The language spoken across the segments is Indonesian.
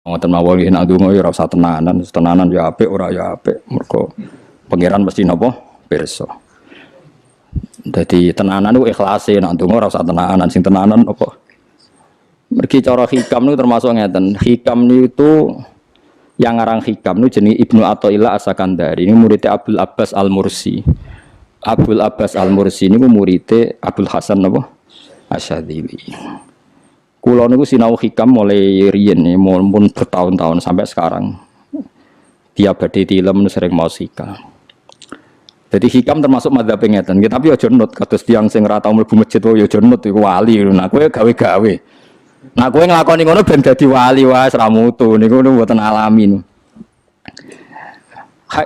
Ngoten mawon nek ndonga ya ora usah tenanan ya apik ora ya apik. Mergo pangeran mesti napa pirsa. Dadi tenanan ku ikhlase nek ndonga ora usah tenanan sing tenanan apa. Mergi cara hikam niku termasuk ngeten. Hikam niku yang ngarang hikam niku jenenge Ibnu Athaillah As-Sakandari. Ini muridnya Abdul Abbas Al-Mursi. Abdul Abbas Al-Mursi niku muridnya Abdul Hasan napa Asyadzili. Kulo niku sinau hikam mulai riyen nih, mun bertahun-tahun sampai sekarang. Dia badhe tilem sering mau hikam. Jadi hikam termasuk madzhab ngeten. Tapi aja nut kados tiyang sing ora tau mlebu masjid yo aja nut iku wali. Nah kowe gawe-gawe. Nah kowe nglakoni ngono ben dadi wali wae ora mutu niku mboten alami.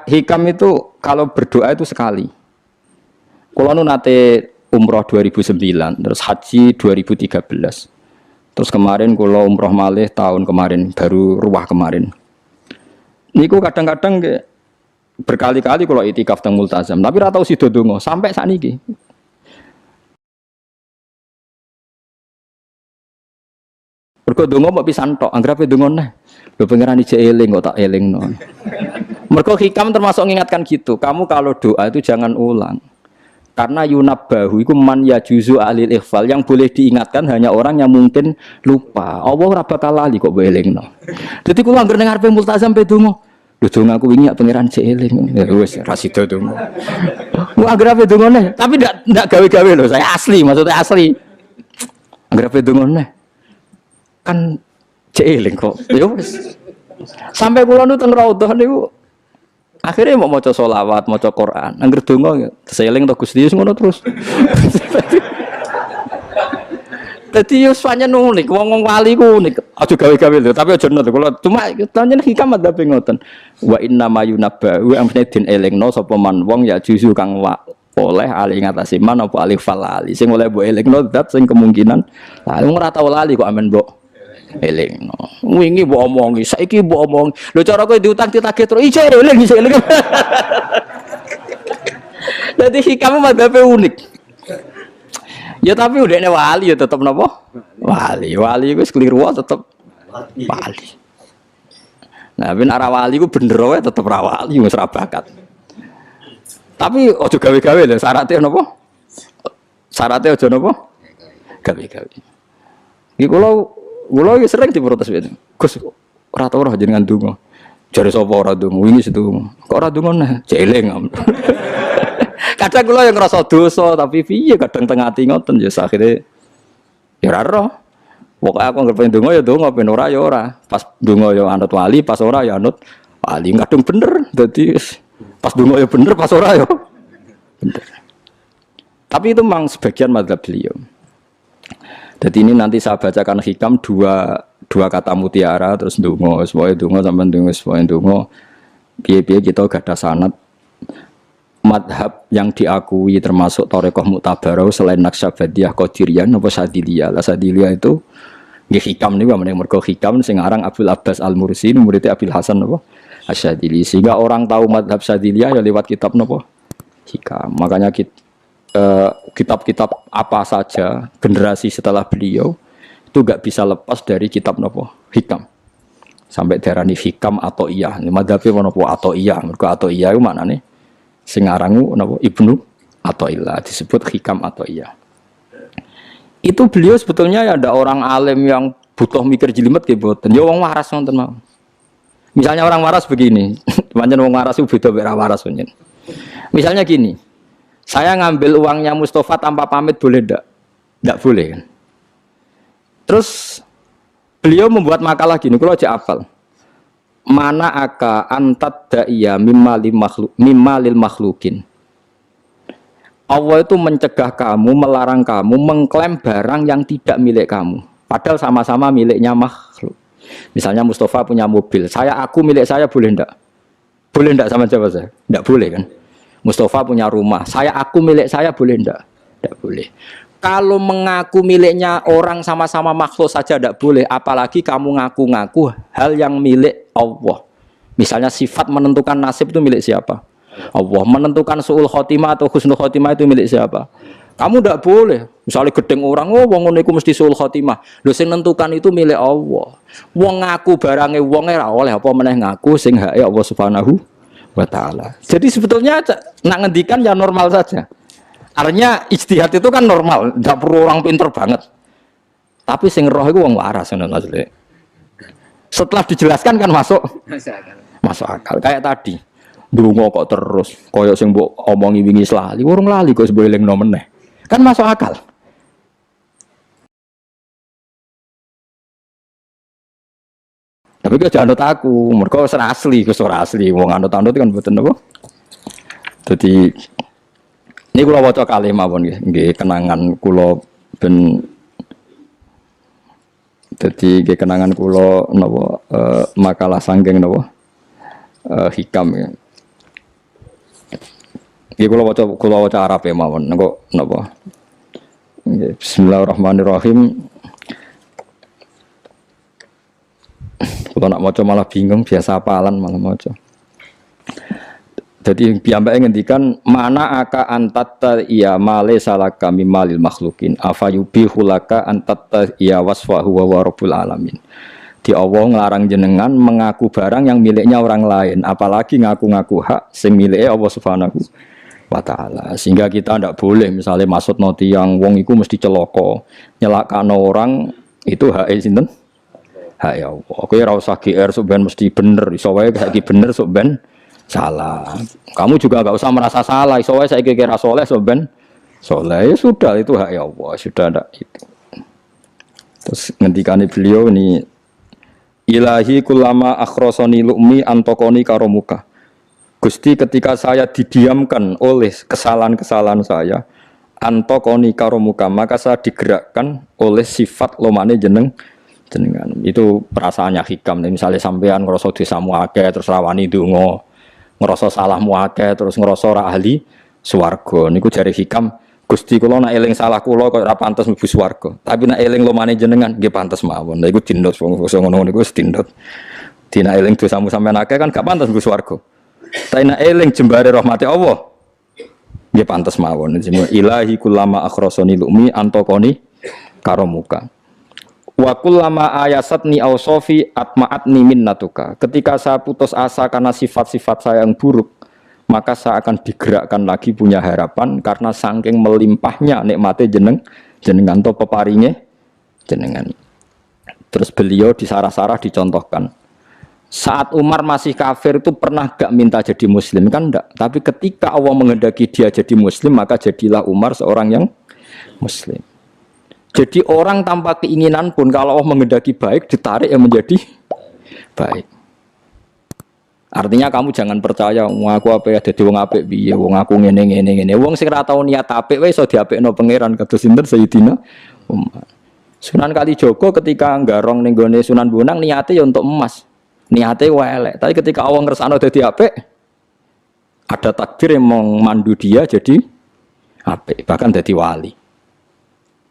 Hikam itu kalau berdoa itu sekali. Kulo nu nate umroh 2009, terus haji 2013. Terus kemarin kula umroh malih tahun kemarin, baru ruwah kemarin. Niku kadang-kadang berkali-kali kula itikaf teng Multazam, tapi ora tau sida donga sampai sakniki. Mergo donga mbok pisan tok, anggrape donga neh. Lho pangeran ije eling kok tak elingno. Mergo hikam termasuk mengingatkan gitu, kamu kalau doa itu jangan ulang. Karena yunabbahu iku man yajuzu alil ikhfal, yang boleh diingatkan hanya orang yang mungkin lupa. Allah ora bakal lali kok belingno. Dadi kula anggere ning ngarepe Multazam pe donga. Lho donga aku wingi pangeran cek eling. Ya wis ra sida donga. Ku anggere ape dongane, tapi ndak gawe-gawe lho, saya asli, maksudnya asli. Anggere ape dongane. Kan cek eling kok. Ya wis. Sampai kula nu teng raudhah niku akhirnya mau maca sholawat, maca Quran. Angger donga seling to Gusti Yesus ngono terus. Dadi yo pancen unik, wong wali ku unik. Aja gawe-gawe lho, tapi aja nut kula cuma pancen hikam ada ngoten. Wa inna mayunabba wa amne den elingno sapa man wong ya juzu kang oleh ali ngatasi man apa alif falali. Sing oleh mbok elingno zat sing kemungkinan lah wong ora tau lali kok amen mbok elingno. Wingi mbok omongi, saiki mbok omongi. Lho cara kowe diutang ditagih terus ijo eling. Dadi hikam madhabe unik. Ya tapi udahnya wali ya tetap napa? Wali iku wis keliru tetep wali. Nah, ben arah wali ku bener wae tetep ra wali wis ra bakat. Tapi aja gawe-gawe lho, syaratnya napa? Syaratnya aja napa? Gawe-gawe. Iki kula iki sering diprotes ben. Gus ora tau ora jenengan donga. Jare sapa ora donga? Wingi sedonga. Kok ora donga nah? Jeleng. Kadang kula yang ngrasa dosa tapi piye kadang teng ati ngoten ya akhire ya ora roh. Pokoke aku anggere pengen donga ya donga, ben ora ya ora. Pas donga ya anut wali, pas ora ya anut wali. Kadang bener. Dadi pas donga ya bener, pas ora ya bener. Tapi itu memang sebagian mazhab beliau. Jadi ini nanti saya bacakan hikam dua kata mutiara terus donga, supaya donga sampean donga, supaya donga. Piye-piye kita gadah sanad madhab yang diakui termasuk Thariqah Mu'tabarah selain Naqsyabandiyah, Qadiriyah, napa Sadiliyah. Lah Sadiliyah itu nggih hikam niku meneng mergo hikam sing aran Abdul Abbas Al-Mursi murid Abil Hasan napa Asyadzili. Sehingga orang tahu madhab Sadiliyah ya lewat kitab napa hikam. Makanya kitab-kitab apa saja generasi setelah beliau itu enggak bisa lepas dari kitab napa hikam. Sampai darani hikam atau iya. Madhabe napa atau iya. Mergo atau iya iku maknane sing arangu napa Ibnu Athaillah disebut hikam atau iya. Itu beliau sebetulnya ya ada orang alim yang butuh mikir jelimet nggih mboten. Ya wong waras wonten mawon. Misalnya orang waras begini, pancen wong waras itu beda mek waras pancen. Misalnya gini. Saya ngambil uangnya Mustafa tanpa pamit boleh ndak? Ndak boleh kan. Terus beliau membuat makalah gini, kula aja hafal. Mana aka antat da'iya mimma lil makhlukin. Allah itu mencegah kamu, melarang kamu mengklaim barang yang tidak milik kamu. Padahal sama-sama miliknya makhluk. Misalnya Mustafa punya mobil, aku milik saya boleh ndak? Boleh ndak sama siapa saya? Ndak boleh kan? Mustafa punya rumah, aku milik saya boleh ndak? Ndak boleh. Kalau mengaku miliknya orang sama-sama makhluk saja tidak boleh, apalagi kamu ngaku-ngaku hal yang milik Allah. Misalnya sifat menentukan nasib itu milik siapa? Allah. Menentukan su'ul khotimah atau husnul khotimah itu milik siapa? Kamu ndak boleh. Misalnya gedeng orang, oh wong ngono iku mesti sul khotimah. Lho sing nentukan itu milik Allah. Wong ngaku barange wonge ora oleh apa meneh ngaku sing hake Allah Subhanahu wa taala. Jadi sebetulnya nak ngendikan ya normal saja. Artinya ijtihad itu kan normal, enggak perlu orang pinter banget. Tapi sing roh iku wong waras ngono maksudnya. Setelah dijelaskan kan masuk akal. Kayak tadi. Ndonga kok terus koyo sing mbok omongi wingi lali, urung lali kok sebelengno meneh. Kan masuk akal. Tapi kok jangan anut aku, mergo ora asli, ora asli. Wong anut-anut kan mboten apa. Dadi ini kula waca kalih mawon nggih, kenangan kula ben dadi nggih kenangan kula napa makalah sanggeng napa hikam ya. Nggih kula waca Arab ya mawon engko napa. Bismillahirrahmanirrahim. Kula nak maca malah bingung, biasa apalan malah maca. Jadi piyambake ngendikan mana aka antatta iya male salaka mimalil makhlukin afayubihu laka antatta iya wasfahu wa rabbul alamin. Di Allah ngelarang jenengan mengaku barang yang miliknya orang lain, apalagi ngaku-ngaku hak sing miliknya Allah Subhanahu wa taala. Sehingga kita ndak boleh misalnya maksud noti yang wong iku mesti celaka, nyelakano orang itu hak sinten? Hak ya Allah. Kowe ora usah GR sok ben mesti bener, iso wae saiki bener sok ben salah. Kamu juga enggak usah merasa salah, iso wae saiki kira saleh sok ben saleh. Ya sudah itu hak ya Allah, sudah ndak itu. Terus ngendikane beliau ini Ilahi kulama akhrosoni lu'mi antokoni karomuka. Gusti ketika saya didiamkan oleh kesalahan-kesalahan saya, antokoni karomuka, maka saya digerakkan oleh sifat lomane jenengan. Itu perasaannya hikam. Misalnya sampean ngerasa dosamu akeh terus rawani donga, ngerasa salahmu akeh terus ngerasa ora ahli swarga. Niku jare hikam, Gusti kula nak eling salah kula kok ora pantes mlebu swarga. Tapi nak eling lomane jenengan nggih pantes mawon. Lha iku dindot wong ngono niku wis dindot. Dina eling dosamu sampean akeh kan gak pantes mlebu swarga. Tapi nak eling jembare rahmati Allah nggih pantes mawon. Ilahi kullama akhrasani lumi antokoni karomuka. Wa kullama ayasatni ausofi atma'atni minnatuka. Ketika saya putus asa karena sifat-sifat saya yang buruk, maka saya akan digerakkan lagi punya harapan karena saking melimpahnya nikmate jenengan to peparinge jenengan. Terus beliau di sarah-sarah dicontohkan. Saat Umar masih kafir itu pernah gak minta jadi muslim kan enggak, tapi ketika Allah menghendaki dia jadi muslim maka jadilah Umar seorang yang muslim. Jadi orang tanpa keinginan pun kalau Allah menghendaki baik ditarik yang menjadi baik. Artinya kamu jangan percaya wong aku apik dadi wong apik piye, wong aku ngene. Wong sing ora tau niat apik wae iso diapikno pangeran kados sinten Sayyidina Umar. Sunan Kalijaga ketika nggarong ning gone Sunan Bonang niate ya untuk emas. Niate wae elek, tapi ketika Allah ngersakno dadi apik ada takdir yang memandu dia jadi apik, bahkan dadi wali.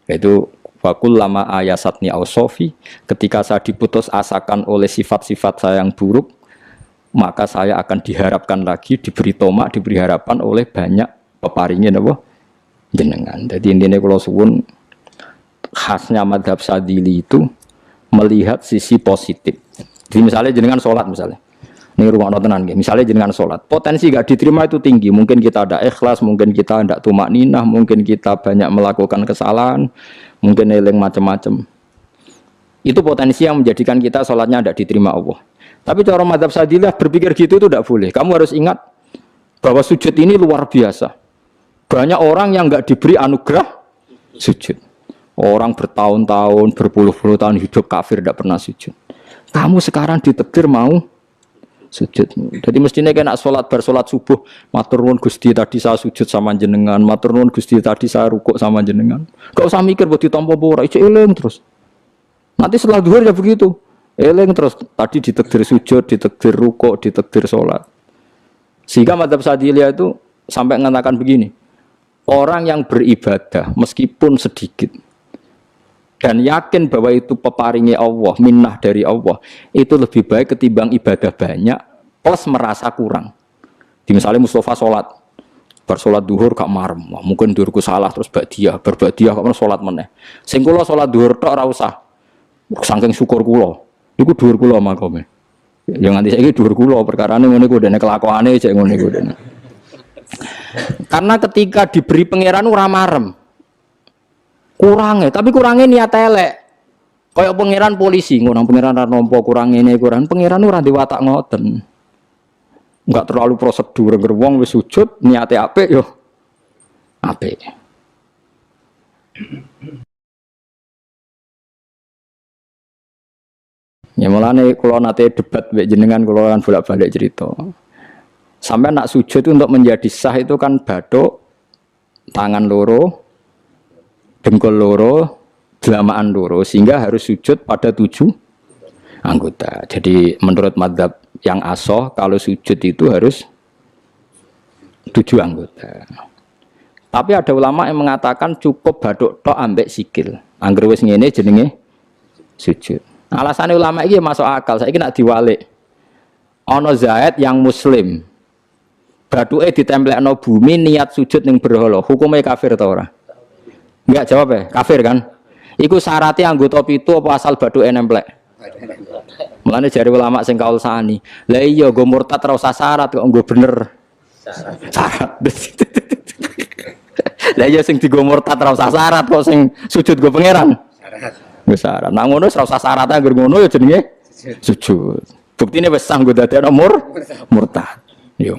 Itu fakul lama ayasatni ausofi, ketika saya diputus asakan oleh sifat-sifat saya yang buruk, maka saya akan diharapkan lagi, diberi tomak, diberi harapan oleh banyak peparingin apa jenengan. Jadi intinya kalau suwun khasnya madhab Sadili itu melihat sisi positif. Jadi misalnya jenengan sholat misalnya, ini rumah notenan, misalnya jenengan sholat, potensi gak diterima itu tinggi. Mungkin kita ada ikhlas, mungkin kita tidak tumak ninah, mungkin kita banyak melakukan kesalahan, mungkin eling macam-macam. Itu potensi yang menjadikan kita sholatnya tidak diterima Allah. Tapi cara madhab Sadilah berpikir gitu itu tidak boleh. Kamu harus ingat bahwa sujud ini luar biasa. Banyak orang yang nggak diberi anugerah sujud. Orang bertahun-tahun, berpuluh-puluh tahun hidup kafir tidak pernah sujud. Kamu sekarang ditakdir mau sujud. Jadi mestinya kena sholat bersolat subuh. Matur nuwun Gusti tadi saya sujud sama jenengan. Matur nuwun Gusti tadi saya rukuk sama jenengan. Gak usah mikir buat ditampa ora, ijo eling terus. Nanti setelah zuhur ya begitu. Eling terus tadi ditakdir sujud, ditakdir rukuk, ditakdir sholat. Sehingga madhab Sadiliyah itu sampai mengatakan begini. Orang yang beribadah meskipun sedikit dan yakin bahwa itu peparingnya Allah, minnah dari Allah, itu lebih baik ketimbang ibadah banyak plus merasa kurang. Di misalnya Mustafa sholat bar salat duhur gak marem. Wah, mungkin duhurku salah terus berbadiah kok salat meneh. Sing kula salat duhur tok ora usah. Saking syukur kula. Iku duhur kula makome. Ya nganti saiki dhuwur kula perkarane ngene iku dene kelakuane cek ngene iku dene. Karena ketika diberi pangeran ora marem. Kurange, tapi kurange niat elek. Kaya pangeran polisi, ngono pangeran ra nampa kurang ngene kurang pangeran ora di watak ngoten. Enggak terlalu prosedur ngger wong wis sujud niate apik yo apik. Ya mulane kula nate debat mbek jenengan kula kan bolak-balik cerita. Sampai nak sujud itu untuk menjadi sah itu kan bathuk, tangan loro, dengkul loro, delamaan loro sehingga harus sujud pada 7 anggota. Jadi menurut madzhab yang asoh kalau sujud itu harus 7 anggota. Tapi ada ulama yang mengatakan cukup bathuk tok ambek sikil. Angger wis ngene jenenge sujud. Alasannya ulama ini masuk akal. Saiki nak diwalik. Ono Zaid yang muslim. Bathuke ditemplekno bumi niat sujud ning berhala. Hukumnya kafir ta ora? Enggak jawab ya, kafir kan? Iku syaratnya anggota pitu apa asal bathuke nemplek? Mulane jari ulama sing kaul sani. Lah iya nggo murtad ora usah syarat kok nggo bener. Syarat. Lah iya sing digo murtad ora usah syarat kok sing sujud nggo pangeran. Syarat. Nah ngono ora usah syarat anggere ngono ya jenenge sujud. Buktine wis sah nggo dadekno murtad. Yo.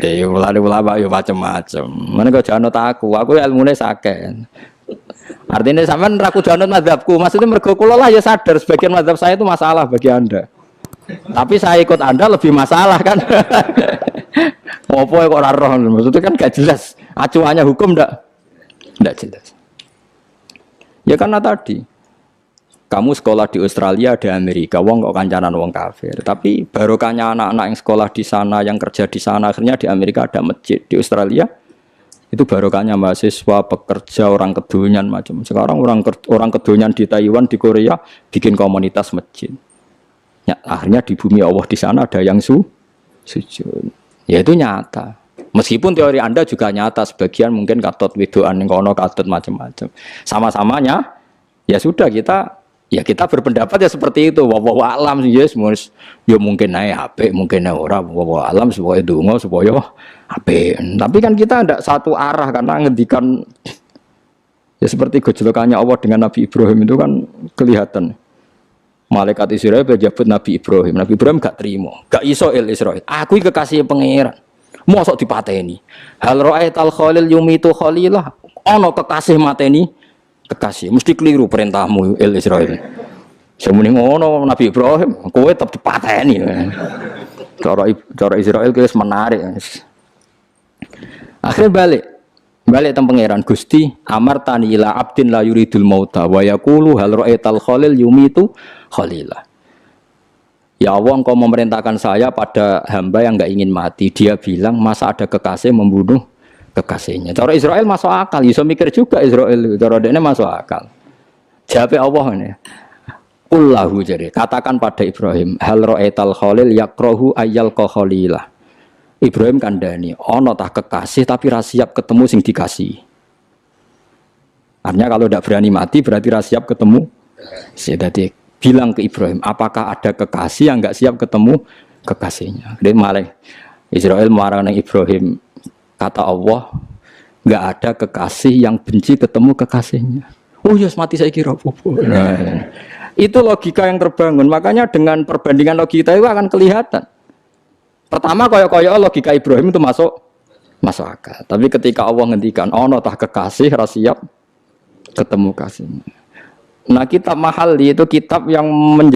Yo ulama yo macam-macam. Mene kok janut aku ilmune sakeh. Artinya sampean ra kudu anut mazhabku. Maksudnya mergo kula lah ya sadar sebagian mazhab saya itu masalah bagi Anda. Tapi saya ikut Anda lebih masalah kan. Apa kok ora roh? Maksudnya kan gak jelas. Acuannya hukum ndak jelas. Ya karena tadi kamu sekolah di Australia, di Amerika, wong kok kancanan wong kafir. Tapi barokahnya anak-anak yang sekolah di sana, yang kerja di sana, akhirnya di Amerika ada masjid. Di Australia itu barokahnya mahasiswa, pekerja, orang kedonyan macam. Sekarang orang kedonyan di Taiwan, di Korea bikin komunitas masjid. Ya, akhirnya di bumi Allah di sana ada yang sujud. Ya itu nyata. Meskipun teori Anda juga nyata, sebagian mungkin katut wedoan ning kono katut macam-macam. Sama-samanya ya sudah kita berpendapat ya seperti itu. Wallahu a'lam yes, ya mungkin naik HP, mungkin naik ora. Wallahu a'lam supaya donga supaya HP. Tapi kan kita tidak satu arah karena ngendikan ya seperti gejolokannya Allah dengan Nabi Ibrahim itu kan kelihatan. Malaikat Israel berjabut Nabi Ibrahim. Nabi Ibrahim gak terima, gak iso Israel. Aku iki kekasih pangeran. Mosok dipateni. Hal ra'aital khalil yumitu khalilah. Ana kekasih mateni kekasih, mesti keliru perintahmu Israel. Semune ngono Nabi Ibrahim, kowe tetep dipateni. Cara Israel wis menarik. Akhirnya balik teng pangeran Gusti, amartani ila abdin la yuridul mauta wa yaqulu hal ra'aital khalil yumitu khalilah. Ya Allah, Engkau memerintahkan saya pada hamba yang enggak ingin mati. Dia bilang, masa ada kekasih membunuh kekasihnya. Cara Israel masuk akal, bisa mikir juga Israel. Cara dia masuk akal. Jawab Allah ini. Qullahu jadi katakan pada Ibrahim, hal ra'aital khalil yakrahu ayyal khalilah. Ibrahim kandhani, ana tah kekasih tapi ra siap ketemu sing dikasih. Artinya kalau tidak berani mati berarti ra siap ketemu. Jadi bilang ke Ibrahim, apakah ada kekasih yang enggak siap ketemu kekasihnya? Dia malah Israel marah dengan Ibrahim. Kata Allah, nggak ada kekasih yang benci ketemu kekasihnya. Oh yes, mati saya kira popo. Nah, itu logika yang terbangun. Makanya dengan perbandingan logika itu akan kelihatan. Pertama koyo-koyo logika Ibrahim itu masuk akal. Tapi ketika Allah ngendikan, ono tah kekasih rasiap ketemu kasihnya. Nah kitab Mahali itu kitab yang